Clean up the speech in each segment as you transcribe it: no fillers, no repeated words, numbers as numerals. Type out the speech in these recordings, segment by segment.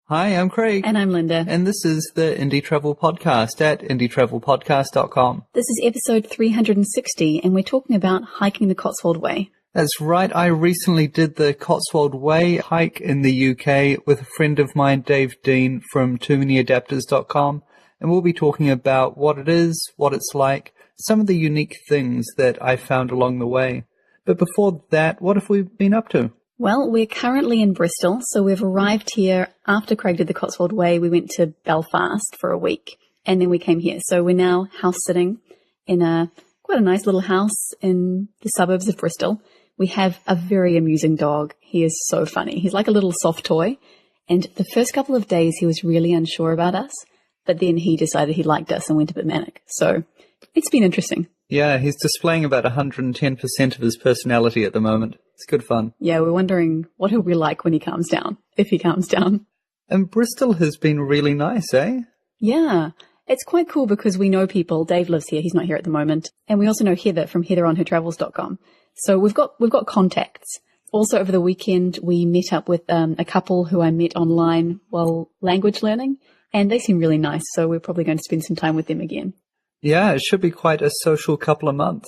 Hi, I'm Craig. And I'm Linda. And this is the Indie Travel Podcast at indietravelpodcast.com. This is episode 360, and we're talking about hiking the Cotswold Way. That's right. I recently did the Cotswold Way hike in the UK with a friend of mine, Dave Dean from TooManyAdapters.com. And we'll be talking about what it is, what it's like, some of the unique things that I found along the way. But before that, what have we been up to? Well, we're currently in Bristol, so we've arrived here after Craig did the Cotswold Way. We went to Belfast for a week, and then we came here. So we're now house sitting in quite a nice little house in the suburbs of Bristol. We have a very amusing dog. He is so funny. He's like a little soft toy. And the first couple of days, he was really unsure about us, but then he decided he liked us and went a bit manic. So it's been interesting. Yeah, he's displaying about 110% of his personality at the moment. It's good fun. Yeah, we're wondering what he'll be like when he calms down, if he calms down. And Bristol has been really nice, eh? Yeah, it's quite cool because we know people. Dave lives here. He's not here at the moment. And we also know Heather from heatheronhertravels.com. So we've got contacts. Also over the weekend, we met up with a couple who I met online while language learning, and they seem really nice. So we're probably going to spend some time with them again. Yeah, it should be quite a social couple of months.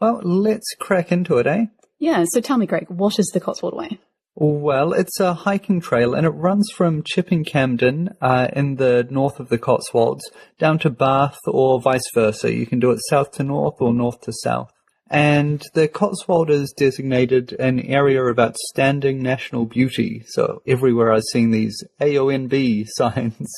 Well, let's crack into it, eh? Yeah, so tell me, Greg, what is the Cotswold Way? Well, it's a hiking trail, and it runs from Chipping Campden in the north of the Cotswolds down to Bath or vice versa. You can do it south to north or north to south. And the Cotswold is designated an area of outstanding national beauty. So everywhere I've seen these AONB signs,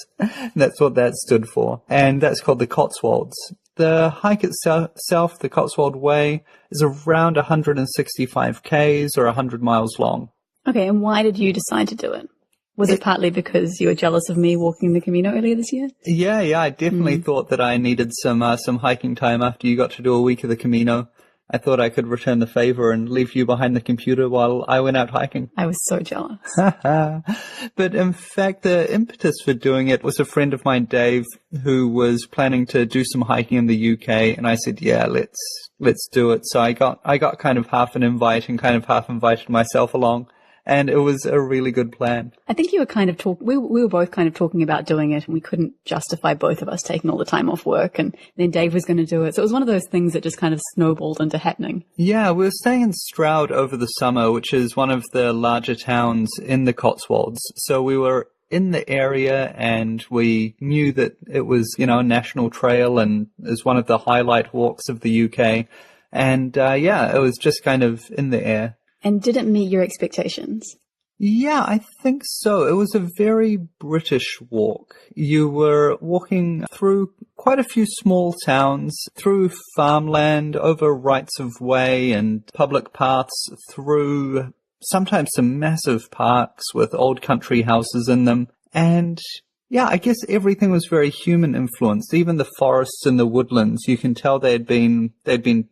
that's what that stood for. And that's called the Cotswolds. The hike itself, the Cotswold Way, is around 165 k's or 100 miles long. Okay, and why did you decide to do it? Was it partly because you were jealous of me walking the Camino earlier this year? Yeah, I definitely thought that I needed some hiking time after you got to do a week of the Camino. I thought I could return the favor and leave you behind the computer while I went out hiking. I was so jealous. But in fact, the impetus for doing it was a friend of mine, Dave, who was planning to do some hiking in the UK, and I said, yeah, let's do it. So I got kind of half an invite and kind of half invited myself along. And it was a really good plan. I think you were kind of we were both kind of talking about doing it, and we couldn't justify both of us taking all the time off work, and then Dave was going to do it. So it was one of those things that just kind of snowballed into happening. Yeah, we were staying in Stroud over the summer, which is one of the larger towns in the Cotswolds. So we were in the area, and we knew that it was, a national trail and is one of the highlight walks of the UK. And it was just kind of in the air. And did it meet your expectations? Yeah, I think so. It was a very British walk. You were walking through quite a few small towns, through farmland, over rights of way and public paths, through sometimes some massive parks with old country houses in them. And yeah, I guess everything was very human influenced. Even the forests and the woodlands, you can tell they'd been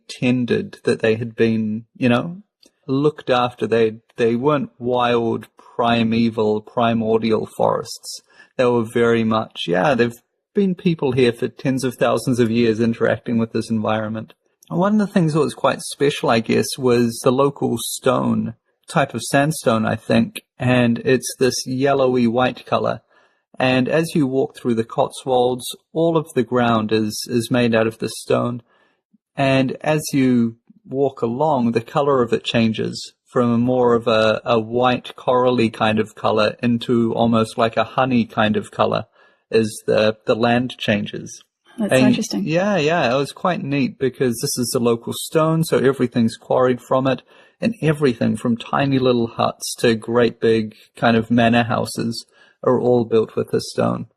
tended, that they had been, looked after. They weren't wild, primordial forests. They were very much, there've been people here for tens of thousands of years interacting with this environment. One of the things that was quite special, I guess, was the local stone, type of sandstone, I think, and it's this yellowy white color. And as you walk through the Cotswolds, all of the ground is made out of this stone. And as you walk along, the color of it changes from more of a white corally kind of color into almost like a honey kind of color as the land changes. That's interesting. Yeah, it was quite neat because this is the local stone, so everything's quarried from it, and everything from tiny little huts to great big kind of manor houses are all built with this stone.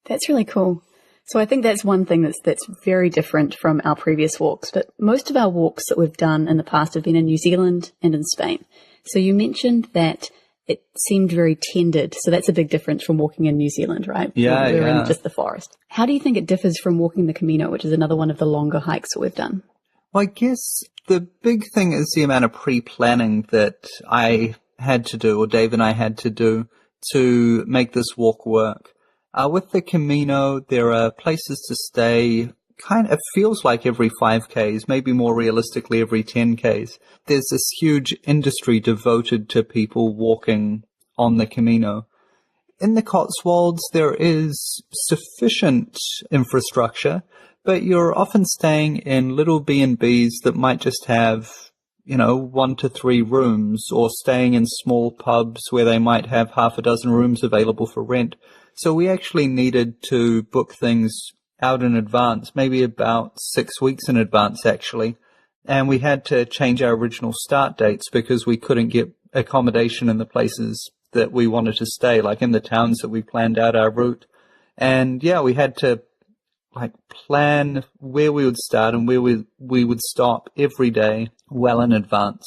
That's really cool. So I think that's one thing that's very different from our previous walks, but most of our walks that we've done in the past have been in New Zealand and in Spain. So you mentioned that it seemed very tended, so that's a big difference from walking in New Zealand, right? Yeah, We're in just the forest. How do you think it differs from walking the Camino, which is another one of the longer hikes that we've done? Well, I guess the big thing is the amount of pre-planning that I had to do, or Dave and I had to do, to make this walk work. With the Camino, there are places to stay. It feels like every 5Ks, maybe more realistically every 10Ks. There's this huge industry devoted to people walking on the Camino. in the Cotswolds, there is sufficient infrastructure, but you're often staying in little B&Bs that might just have, 1 to 3 rooms, or staying in small pubs where they might have half a dozen rooms available for rent. So we actually needed to book things out in advance, maybe about 6 weeks in advance, actually. And we had to change our original start dates because we couldn't get accommodation in the places that we wanted to stay, like in the towns that we planned out our route. And yeah, we had to plan where we would start and where we would stop every day well in advance.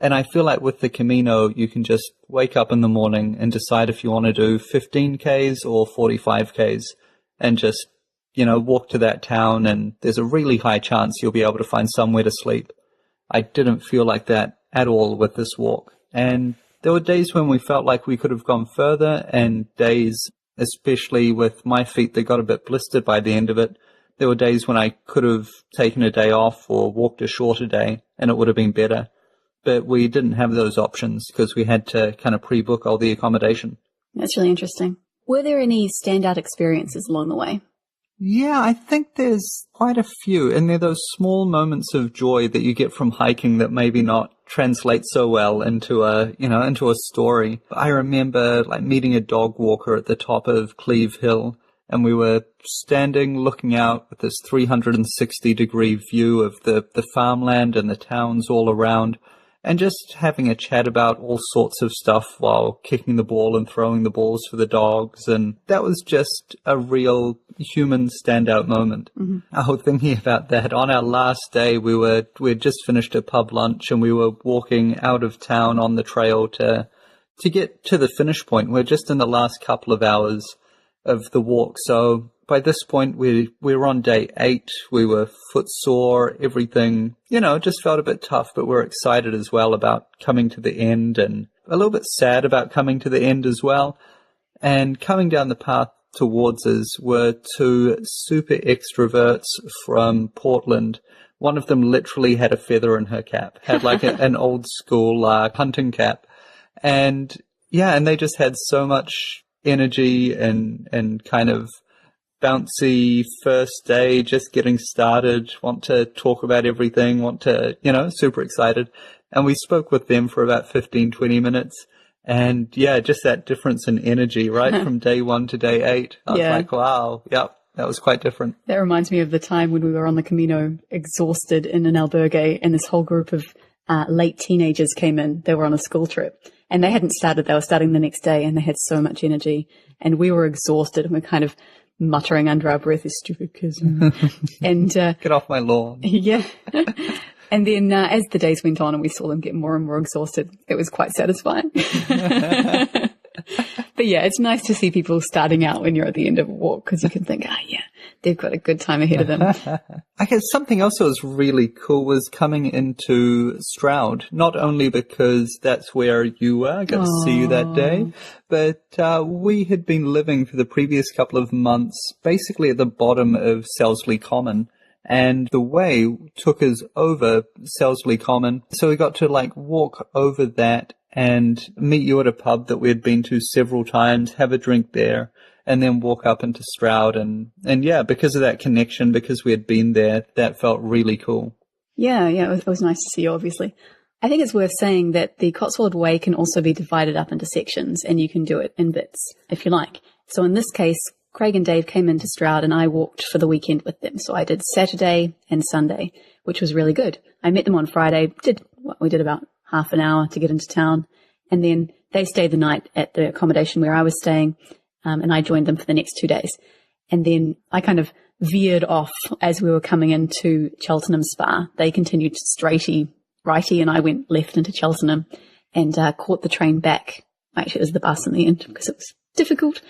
And I feel like with the Camino, you can just wake up in the morning and decide if you want to do 15Ks or 45Ks and just, walk to that town, and there's a really high chance you'll be able to find somewhere to sleep. I didn't feel like that at all with this walk. And there were days when we felt like we could have gone further, and days, especially with my feet, that got a bit blistered by the end of it. There were days when I could have taken a day off or walked a shorter day, and it would have been better. But we didn't have those options because we had to kind of pre-book all the accommodation. That's really interesting. Were there any standout experiences along the way? Yeah, I think there's quite a few, and they're those small moments of joy that you get from hiking that maybe not translate so well into a story. I remember meeting a dog walker at the top of Cleve Hill, and we were standing looking out with this 360-degree view of the farmland and the towns all around, and just having a chat about all sorts of stuff while kicking the ball and throwing the balls for the dogs. And that was just a real human standout moment. Mm-hmm. I was thinking about that. On our last day, we'd just finished a pub lunch, and we were walking out of town on the trail to get to the finish point. We're just in the last couple of hours of the walk. So by this point, we were on day 8. We were footsore, everything, just felt a bit tough, but we're excited as well about coming to the end, and a little bit sad about coming to the end as well. And coming down the path towards us were 2 super extroverts from Portland. One of them literally had a feather in her cap, had an old school hunting cap. And they just had so much energy and kind of bouncy first day, just getting started, want to talk about everything, super excited. And we spoke with them for about 15-20 minutes. And just that difference in energy, right? From day 1 to day 8. I was like, wow, yep, that was quite different. That reminds me of the time when we were on the Camino, exhausted in an albergue, and this whole group of late teenagers came in. They were on a school trip, and they hadn't started. They were starting the next day, and they had so much energy. And we were exhausted, and we're kind of muttering under our breath, "These stupid kids." And get off my lawn. Yeah. And then as the days went on and we saw them get more and more exhausted, it was quite satisfying. But it's nice to see people starting out when you're at the end of a walk, because you can think, they've got a good time ahead of them. I guess something else that was really cool was coming into Stroud, not only because that's where you were, I got to see you that day, but we had been living for the previous couple of months basically at the bottom of Selsley Common. And the way took us over Selsley Common. So we got to walk over that and meet you at a pub that we had been to several times, have a drink there, and then walk up into Stroud. And because of that connection, because we had been there, that felt really cool. Yeah, it was nice to see you, obviously. I think it's worth saying that the Cotswold Way can also be divided up into sections, and you can do it in bits if you like. So in this case, Craig and Dave came into Stroud and I walked for the weekend with them. So I did Saturday and Sunday, which was really good. I met them on Friday, we did about half an hour to get into town. And then they stayed the night at the accommodation where I was staying. And I joined them for the next 2 days. And then I kind of veered off as we were coming into Cheltenham Spa. They continued straighty, righty, and I went left into Cheltenham and caught the train back. Actually, it was the bus in the end because it was difficult.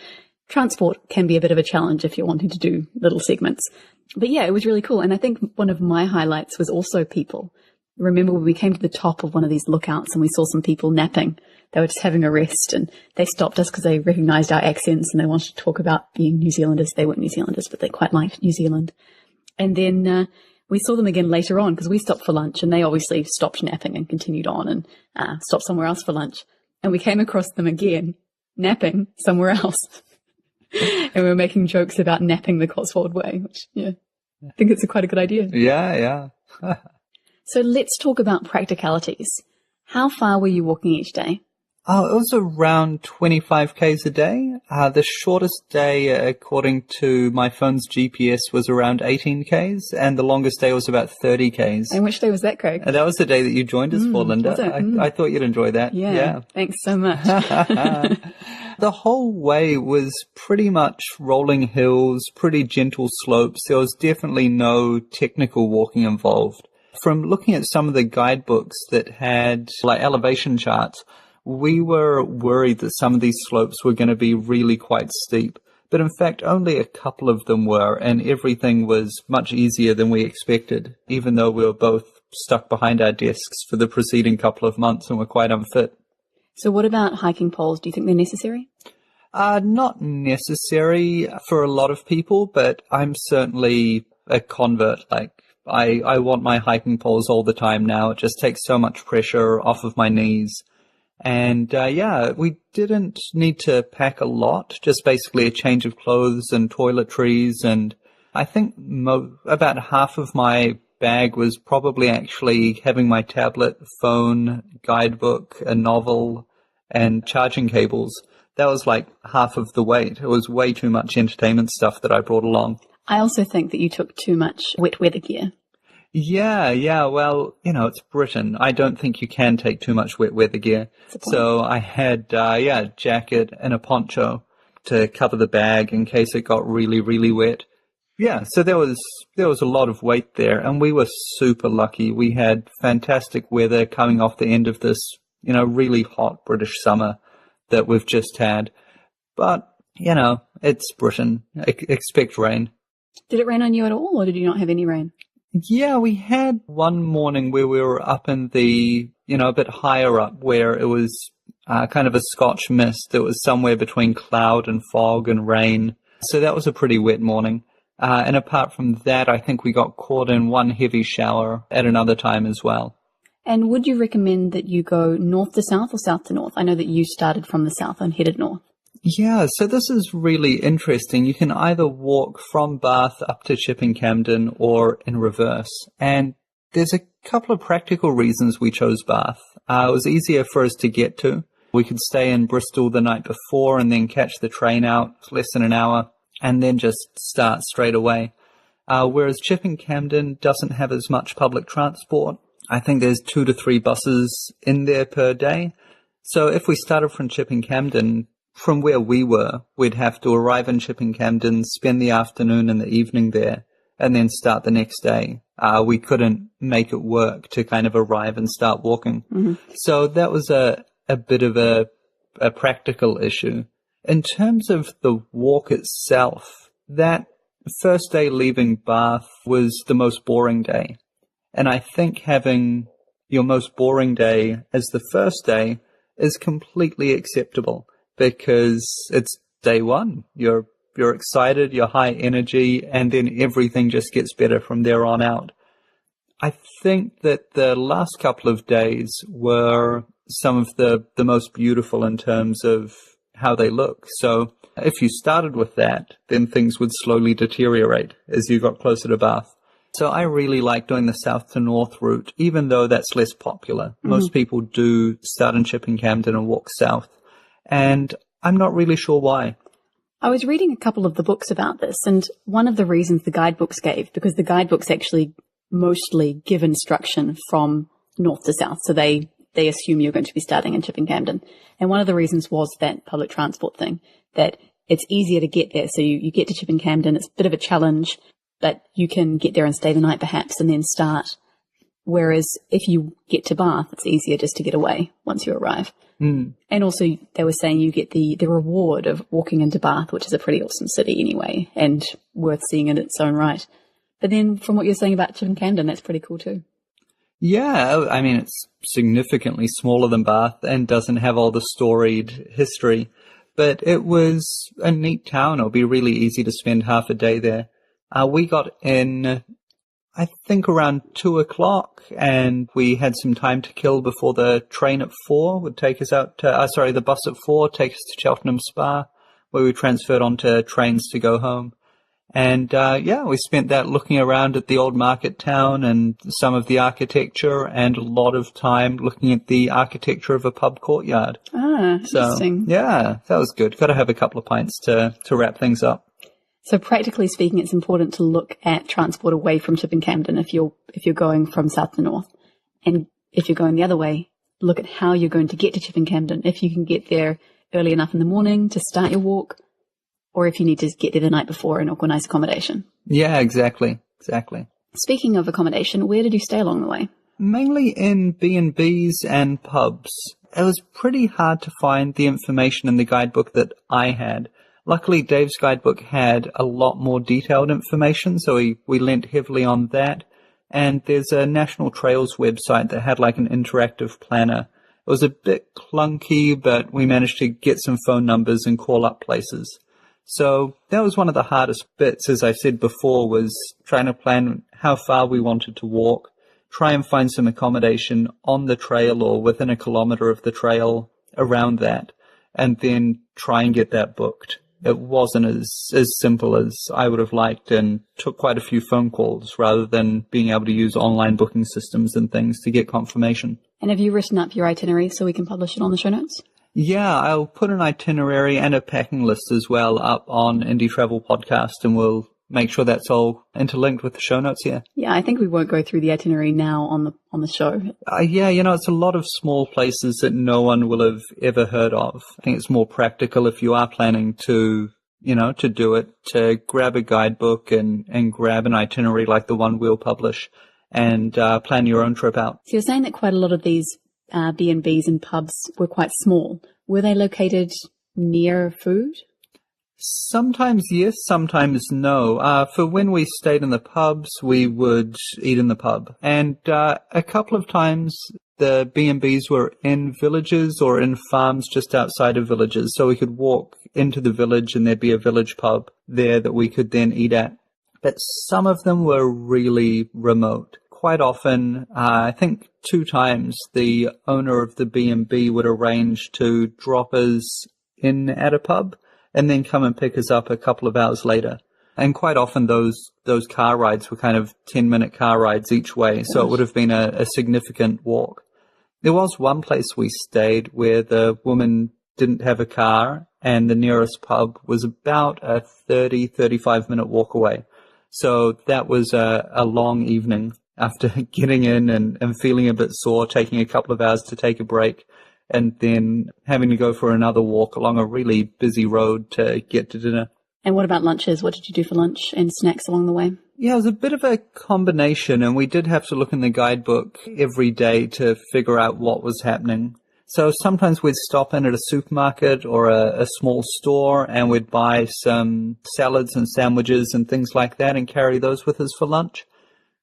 Transport can be a bit of a challenge if you're wanting to do little segments. But it was really cool. And I think one of my highlights was also people. Remember when we came to the top of one of these lookouts and we saw some people napping? They were just having a rest, and they stopped us because they recognized our accents and they wanted to talk about being New Zealanders. They weren't New Zealanders, but they quite liked New Zealand. And then we saw them again later on because we stopped for lunch, and they obviously stopped napping and continued on and stopped somewhere else for lunch. And we came across them again napping somewhere else. And we were making jokes about napping the Cotswold Way, which, yeah, I think it's quite a good idea. Yeah. So let's talk about practicalities. How far were you walking each day? Oh, it was around 25 k's a day. The shortest day, according to my phone's GPS, was around 18 k's, and the longest day was about 30 k's. And which day was that, Craig? And that was the day that you joined us for, Linda. Was it? I thought you'd enjoy that. Yeah. Thanks so much. The whole way was pretty much rolling hills, pretty gentle slopes. There was definitely no technical walking involved. From looking at some of the guidebooks that had like elevation charts, we were worried that some of these slopes were going to be really quite steep. But in fact, only a couple of them were, and everything was much easier than we expected, even though we were both stuck behind our desks for the preceding couple of months and were quite unfit. So what about hiking poles? Do you think they're necessary? Not necessary for a lot of people, but I'm certainly a convert. Like, I want my hiking poles all the time now. It just takes so much pressure off of my knees. And we didn't need to pack a lot, just basically a change of clothes and toiletries. And I think about half of my bag was probably actually having my tablet, phone, guidebook, a novel, and charging cables. That was like half of the weight. It was way too much entertainment stuff that I brought along. I also think that you took too much wet weather gear. Yeah. Well, it's Britain. I don't think you can take too much wet weather gear. So I had, a jacket and a poncho to cover the bag in case it got really, really wet. Yeah, so there was a lot of weight there, and we were super lucky. We had fantastic weather coming off the end of this, really hot British summer that we've just had. But, it's Britain. Expect rain. Did it rain on you at all, or did you not have any rain? Yeah, we had one morning where we were up in the, a bit higher up where it was kind of a Scotch mist. It was somewhere between cloud and fog and rain. So that was a pretty wet morning. And apart from that, I think we got caught in one heavy shower at another time as well. And would you recommend that you go north to south or south to north? I know that you started from the south and headed north. Yeah, so this is really interesting. You can either walk from Bath up to Chipping Campden or in reverse. And there's a couple of practical reasons we chose Bath. It was easier for us to get to. We could stay in Bristol the night before and then catch the train out, less than an hour, and then just start straight away. Whereas Chipping Campden doesn't have as much public transport. I think there's 2 to 3 buses in there per day. So if we started from Chipping Campden, from where we were, we'd have to arrive in Chipping Campden, spend the afternoon and the evening there, and then start the next day. We couldn't make it work to kind of arrive and start walking. Mm-hmm. So that was a bit of a practical issue. In terms of the walk itself, that first day leaving Bath was the most boring day. And I think having your most boring day as the first day is completely acceptable because it's day one. You're excited, you're high energy, and then everything just gets better from there on out. I think that the last couple of days were some of the most beautiful in terms of how they look. So if you started with that, then things would slowly deteriorate as you got closer to Bath. So I really like doing the south to north route, even though that's less popular. Mm-hmm. Most people do start in Chipping Campden and walk south. And I'm not really sure why. I was reading a couple of the books about this, and one of the reasons the guidebooks gave, because the guidebooks actually mostly give instruction from north to south. So they assume you're going to be starting in Chipping Campden. And one of the reasons was that public transport thing, that it's easier to get there. So you get to Chipping Campden, it's a bit of a challenge, but you can get there and stay the night perhaps and then start. Whereas if you get to Bath, it's easier just to get away once you arrive. Mm. And also they were saying you get the reward of walking into Bath, which is a pretty awesome city anyway and worth seeing in its own right. But then from what you're saying about Chipping Campden, that's pretty cool too. Yeah, I mean, it's significantly smaller than Bath and doesn't have all the storied history. But it was a neat town. It'll be really easy to spend half a day there. We got in, I think around 2:00, and we had some time to kill before the train at 4 would take us out to, the bus at 4 takes us to Cheltenham Spa, where we transferred onto trains to go home. And, we spent that looking around at the old market town and some of the architecture, and a lot of time looking at the architecture of a pub courtyard. Interesting. So, yeah, that was good. Got to have a couple of pints to wrap things up. So practically speaking, it's important to look at transport away from Chipping Campden if you're going from south to north. And if you're going the other way, look at how you're going to get to Chipping Campden. If you can get there early enough in the morning to start your walk, or if you need to get there the night before and organise accommodation. Yeah, exactly. Speaking of accommodation, where did you stay along the way? Mainly in B&Bs and pubs. It was pretty hard to find the information in the guidebook that I had. Luckily, Dave's guidebook had a lot more detailed information, so we lent heavily on that. And there's a National Trails website that had like an interactive planner. It was a bit clunky, but we managed to get some phone numbers and call up places. So that was one of the hardest bits, as I said before, was trying to plan how far we wanted to walk, try and find some accommodation on the trail or within a kilometre of the trail around that, and then try and get that booked. It wasn't as simple as I would have liked, and took quite a few phone calls rather than being able to use online booking systems and things to get confirmation. And have you written up your itinerary so we can publish it on the show notes? Yeah, I'll put an itinerary and a packing list as well up on Indie Travel Podcast, and we'll make sure that's all interlinked with the show notes here. Yeah, I think we won't go through the itinerary now on the show. It's a lot of small places that no one will have ever heard of. I think it's more practical if you are planning to do it, to grab a guidebook and grab an itinerary like the one we'll publish, and plan your own trip out. So you're saying that quite a lot of these B&Bs and pubs were quite small. Were they located near food? Sometimes yes, sometimes no. For when we stayed in the pubs, we would eat in the pub. And a couple of times the B&Bs were in villages or in farms just outside of villages. So we could walk into the village and there'd be a village pub there that we could then eat at. But some of them were really remote. Quite often, I think 2 times, the owner of the B&B would arrange to drop us in at a pub and then come and pick us up a couple of hours later. And quite often those car rides were kind of 10-minute car rides each way, so it would have been a significant walk. There was one place we stayed where the woman didn't have a car, and the nearest pub was about a 35-minute walk away. So that was a long evening after getting in and feeling a bit sore, taking a couple of hours to take a break, and then having to go for another walk along a really busy road to get to dinner. And what about lunches? What did you do for lunch and snacks along the way? Yeah, it was a bit of a combination, and we did have to look in the guidebook every day to figure out what was happening. So sometimes we'd stop in at a supermarket or a small store, and we'd buy some salads and sandwiches and things like that and carry those with us for lunch.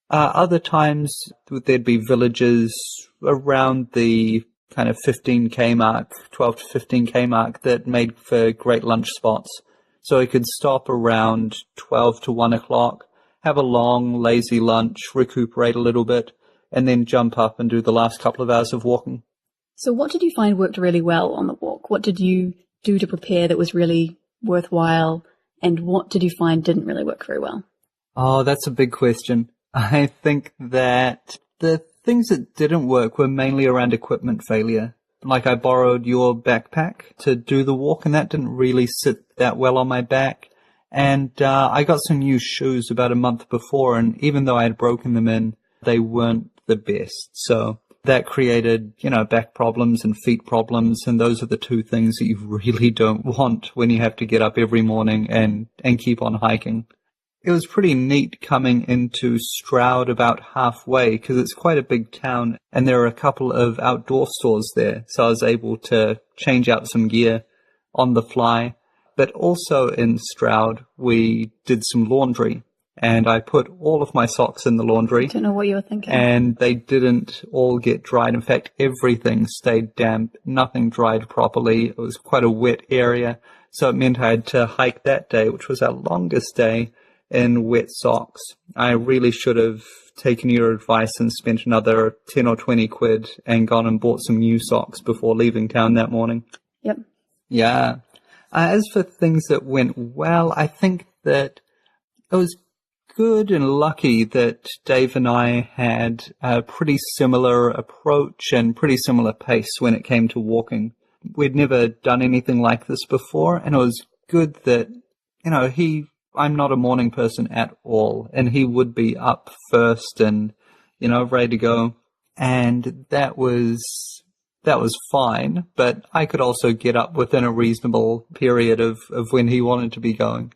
Other times there'd be villages around the kind of 15k mark, 12 to 15k mark, that made for great lunch spots. So we could stop around 12 to 1 o'clock, have a long, lazy lunch, recuperate a little bit, and then jump up and do the last couple of hours of walking. So what did you find worked really well on the walk? What did you do to prepare that was really worthwhile? And what did you find didn't really work very well? Oh, that's a big question. I think that the things that didn't work were mainly around equipment failure. Like I borrowed your backpack to do the walk, and that didn't really sit that well on my back. And I got some new shoes about a month before, and even though I had broken them in, they weren't the best. So that created, back problems and feet problems, and those are the 2 things that you really don't want when you have to get up every morning and keep on hiking. It was pretty neat coming into Stroud about halfway, because it's quite a big town and there are a couple of outdoor stores there. So I was able to change out some gear on the fly. But also in Stroud, we did some laundry, and I put all of my socks in the laundry. I don't know what you were thinking. And they didn't all get dried. In fact, everything stayed damp. Nothing dried properly. It was quite a wet area. So it meant I had to hike that day, which was our longest day, in wet socks. I really should have taken your advice and spent another 10 or 20 quid and gone and bought some new socks before leaving town that morning. Yep. Yeah. As for things that went well, I think that it was good and lucky that Dave and I had a pretty similar approach and pretty similar pace when it came to walking. We'd never done anything like this before, and it was good that, I'm not a morning person at all, and he would be up first and, ready to go. And that was fine, but I could also get up within a reasonable period of when he wanted to be going.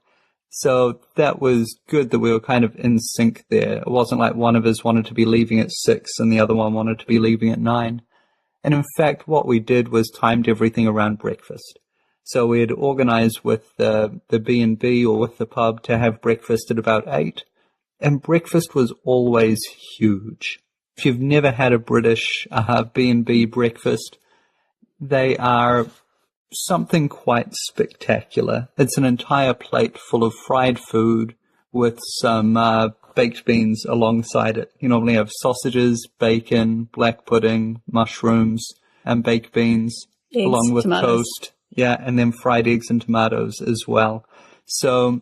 So that was good that we were kind of in sync there. It wasn't like one of us wanted to be leaving at 6 and the other one wanted to be leaving at 9. And in fact, what we did was timed everything around breakfast. So we had organized with the B&B or with the pub to have breakfast at about 8. And breakfast was always huge. If you've never had a British B&B breakfast, they are something quite spectacular. It's an entire plate full of fried food with some baked beans alongside it. You normally have sausages, bacon, black pudding, mushrooms, and baked beans, eggs, along with tomatoes. toast. Yeah, and then fried eggs and tomatoes as well. So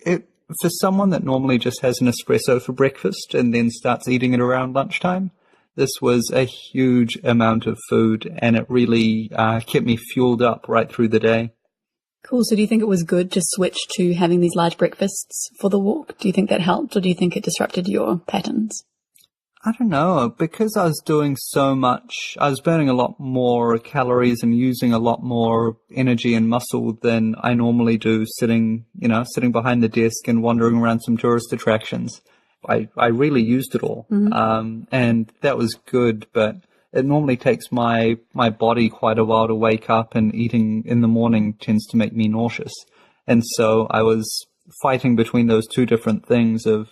for someone that normally just has an espresso for breakfast and then starts eating it around lunchtime, this was a huge amount of food, and it really kept me fueled up right through the day. Cool. So do you think it was good to switch to having these large breakfasts for the walk? Do you think that helped, or do you think it disrupted your patterns? I don't know. Because I was doing so much, I was burning a lot more calories and using a lot more energy and muscle than I normally do sitting behind the desk and wandering around some tourist attractions. I really used it all. Mm-hmm. And that was good, but it normally takes my body quite a while to wake up, and eating in the morning tends to make me nauseous. And so I was fighting between those two different things of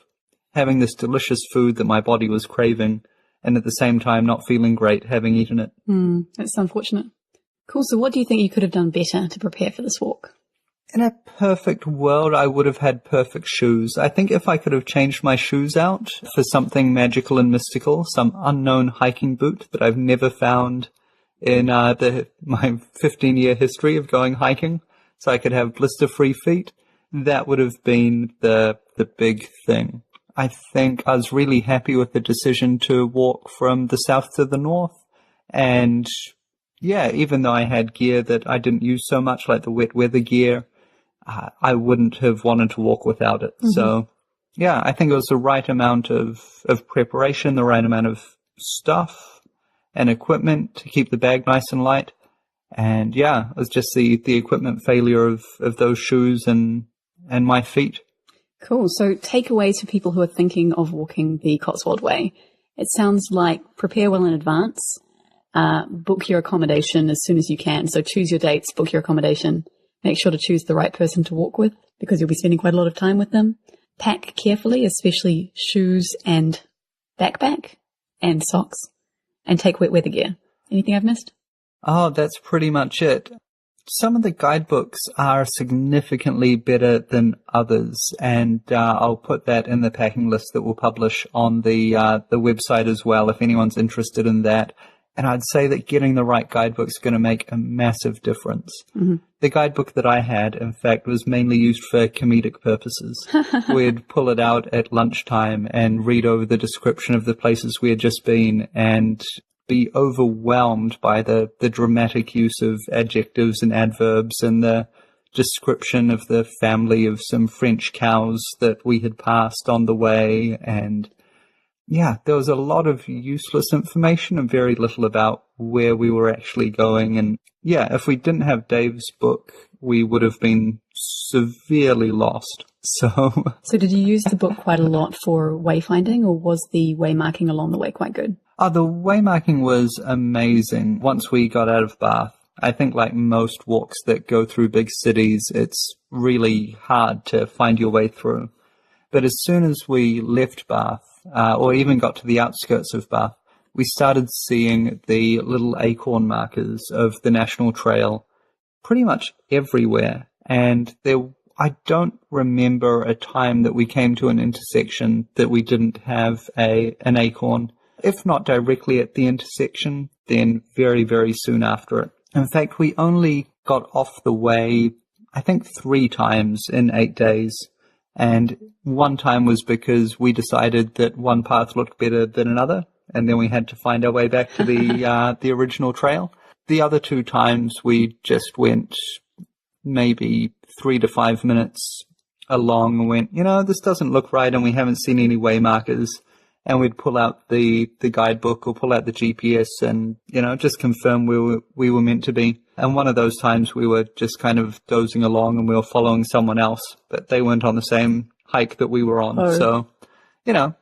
having this delicious food that my body was craving, and at the same time not feeling great having eaten it. That's unfortunate. Cool. So what do you think you could have done better to prepare for this walk? In a perfect world, I would have had perfect shoes. I think if I could have changed my shoes out for something magical and mystical, some unknown hiking boot that I've never found in my 15-year history of going hiking, so I could have blister-free feet, that would have been the big thing. I think I was really happy with the decision to walk from the south to the north. And yeah, even though I had gear that I didn't use so much, like the wet weather gear, I wouldn't have wanted to walk without it. Mm-hmm. So yeah, I think it was the right amount of preparation, the right amount of stuff and equipment to keep the bag nice and light. And yeah, it was just the equipment failure of those shoes and my feet. Cool. So takeaways for people who are thinking of walking the Cotswold Way. It sounds like prepare well in advance, book your accommodation as soon as you can. So choose your dates, book your accommodation, make sure to choose the right person to walk with because you'll be spending quite a lot of time with them. Pack carefully, especially shoes and backpack and socks, and take wet weather gear. Anything I've missed? Oh, that's pretty much it. Some of the guidebooks are significantly better than others, and I'll put that in the packing list that we'll publish on the website as well, if anyone's interested in that. And I'd say that getting the right guidebook is going to make a massive difference. Mm-hmm. The guidebook that I had, in fact, was mainly used for comedic purposes. We'd pull it out at lunchtime and read over the description of the places we had just been and be overwhelmed by the dramatic use of adjectives and adverbs and the description of the family of some French cows that we had passed on the way. And yeah, there was a lot of useless information and very little about where we were actually going. And yeah, if we didn't have Dave's book, we would have been severely lost. So did you use the book quite a lot for wayfinding, or was the waymarking along the way quite good? The waymarking was amazing once we got out of Bath. I think like most walks that go through big cities, it's really hard to find your way through. But as soon as we left Bath, or even got to the outskirts of Bath, we started seeing the little acorn markers of the National Trail pretty much everywhere. And I don't remember a time that we came to an intersection that we didn't have an acorn. If not directly at the intersection, then very, very soon after it. In fact, we only got off the way, I think 3 times in 8 days. And one time was because we decided that one path looked better than another, and then we had to find our way back to the original trail. The other 2 times we just went maybe 3 to 5 minutes along and went, this doesn't look right, and we haven't seen any way markers. And we'd pull out the guidebook or pull out the GPS and, just confirm we were meant to be. And one of those times we were just kind of dozing along and we were following someone else, but they weren't on the same hike that we were on. Oh. So,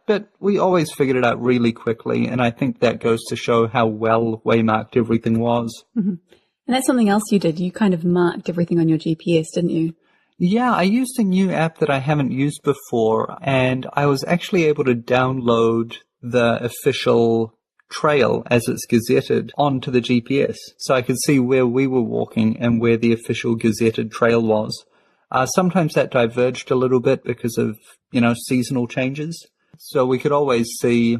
but we always figured it out really quickly. And I think that goes to show how well waymarked everything was. Mm-hmm. And that's something else you did. You kind of marked everything on your GPS, didn't you? Yeah, I used a new app that I haven't used before, and I was actually able to download the official trail as it's gazetted onto the GPS. So I could see where we were walking and where the official gazetted trail was. Sometimes that diverged a little bit because of, seasonal changes. So we could always see,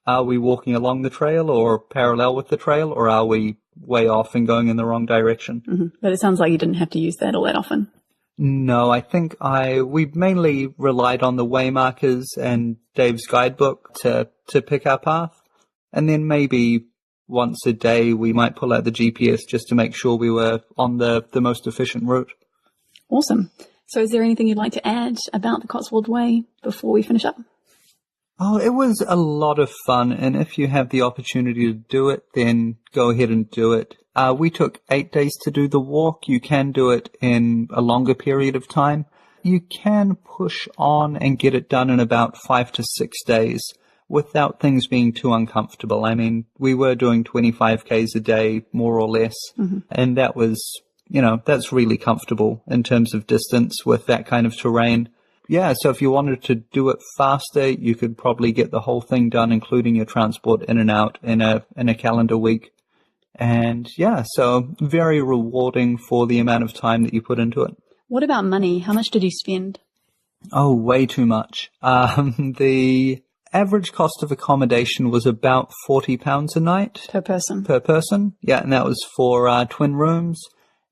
are we walking along the trail or parallel with the trail, or are we way off and going in the wrong direction? Mm-hmm. But it sounds like you didn't have to use that all that often. No, I think we mainly relied on the waymarkers and Dave's guidebook to pick our path. And then maybe once a day we might pull out the GPS just to make sure we were on the most efficient route. Awesome. So is there anything you'd like to add about the Cotswold Way before we finish up? Oh, it was a lot of fun. And if you have the opportunity to do it, then go ahead and do it. We took 8 days to do the walk. You can do it in a longer period of time. You can push on and get it done in about 5 to 6 days without things being too uncomfortable. I mean, we were doing 25 Ks a day, more or less. Mm-hmm. And that was, that's really comfortable in terms of distance with that kind of terrain. Yeah, so if you wanted to do it faster, you could probably get the whole thing done, including your transport in and out in a calendar week. And yeah, so very rewarding for the amount of time that you put into it. What about money? How much did you spend? Oh, way too much. The average cost of accommodation was about £40 a night. Per person? Per person, yeah, and that was for twin rooms.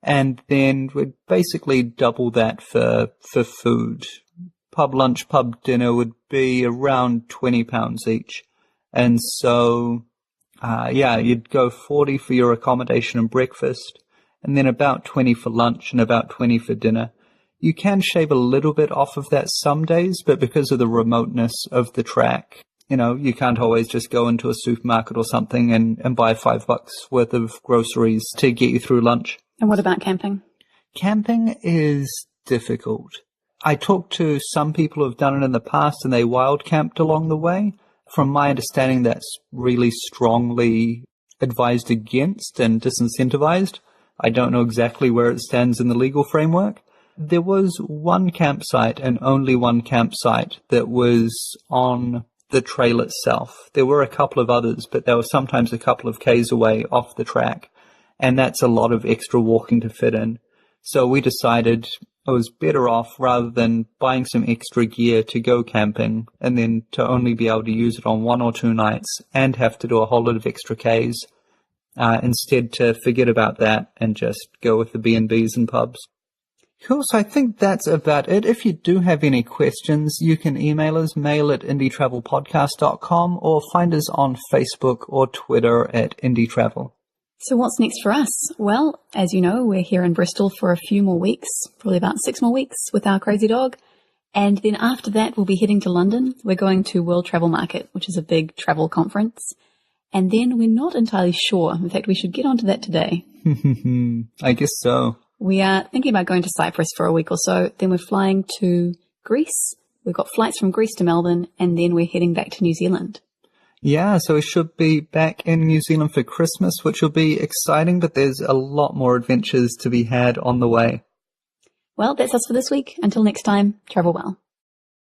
And then we'd basically double that for food. Pub lunch, pub dinner would be around £20 each. And so... you'd go 40 for your accommodation and breakfast, and then about 20 for lunch and about 20 for dinner. You can shave a little bit off of that some days, but because of the remoteness of the track, you can't always just go into a supermarket or something and buy $5 worth of groceries to get you through lunch. And what about camping? Camping is difficult. I talked to some people who have done it in the past and they wild camped along the way. From my understanding, that's really strongly advised against and disincentivized. I don't know exactly where it stands in the legal framework. There was one campsite and only one campsite that was on the trail itself. There were a couple of others, but they were sometimes a couple of Ks away off the track. And that's a lot of extra walking to fit in. So we decided I was better off, rather than buying some extra gear to go camping and then to only be able to use it on 1 or 2 nights and have to do a whole lot of extra Ks, instead to forget about that and just go with the B&Bs and pubs. Cool, so I think that's about it. If you do have any questions, you can email us, mail@indietravelpodcast.com, or find us on Facebook or Twitter at indietravel. So what's next for us? Well, as you know, we're here in Bristol for a few more weeks, probably about 6 more weeks with our crazy dog. And then after that, we'll be heading to London. We're going to World Travel Market, which is a big travel conference. And then we're not entirely sure. In fact, we should get onto that today. I guess so. We are thinking about going to Cyprus for a week or so. Then we're flying to Greece. We've got flights from Greece to Melbourne, and then we're heading back to New Zealand. Yeah, so we should be back in New Zealand for Christmas, which will be exciting, but there's a lot more adventures to be had on the way. Well, that's us for this week. Until next time, travel well.